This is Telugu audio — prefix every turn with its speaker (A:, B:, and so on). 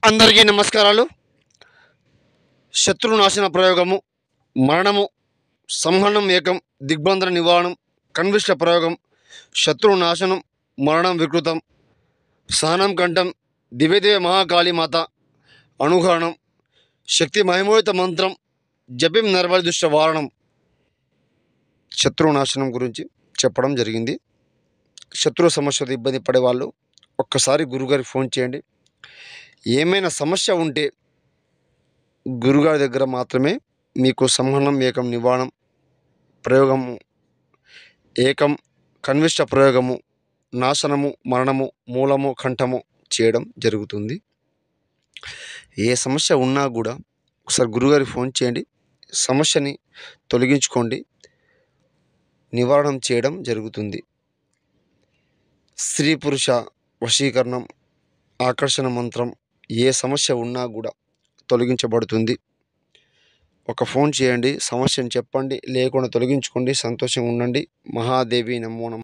A: అందరికీ నమస్కారాలు. శత్రునాశన ప్రయోగము, మరణము, సంహరణం ఏకం, దిగ్బంధన నివారణం, కన్విష్ట ప్రయోగం, శత్రునాశనం, మరణం వికృతం, సహనం కంఠం, దివ్యదేవ మహాకాళీమాత అనుహరణం, శక్తి మహిమోహిత మంత్రం, జపిం నరబలి దుష్ట వారణం. శత్రునాశనం గురించి చెప్పడం జరిగింది. శత్రు సమస్యతో ఇబ్బంది పడేవాళ్ళు ఒక్కసారి గురుగారికి ఫోన్ చేయండి. ఏమైనా సమస్య ఉంటే గురుగారి దగ్గర మాత్రమే మీకు సంహరణం ఏకం నివారణం ప్రయోగము, ఏకం కన్విష్ట ప్రయోగము, నాశనము, మరణము, మూలము, కంఠము చేయడం జరుగుతుంది. ఏ సమస్య ఉన్నా కూడా ఒకసారి గురుగారికి ఫోన్ చేయండి. సమస్యని తొలగించుకోండి, నివారణం చేయడం జరుగుతుంది. స్త్రీ పురుష వశీకరణం, ఆకర్షణ మంత్రం, ఏ సమస్య ఉన్నా కూడా తొలగించబడుతుంది. ఒక ఫోన్ చేయండి, సమస్యను చెప్పండి, లేకుండా తొలగించుకోండి, సంతోషంగా ఉండండి. మహాదేవి నమో నమః.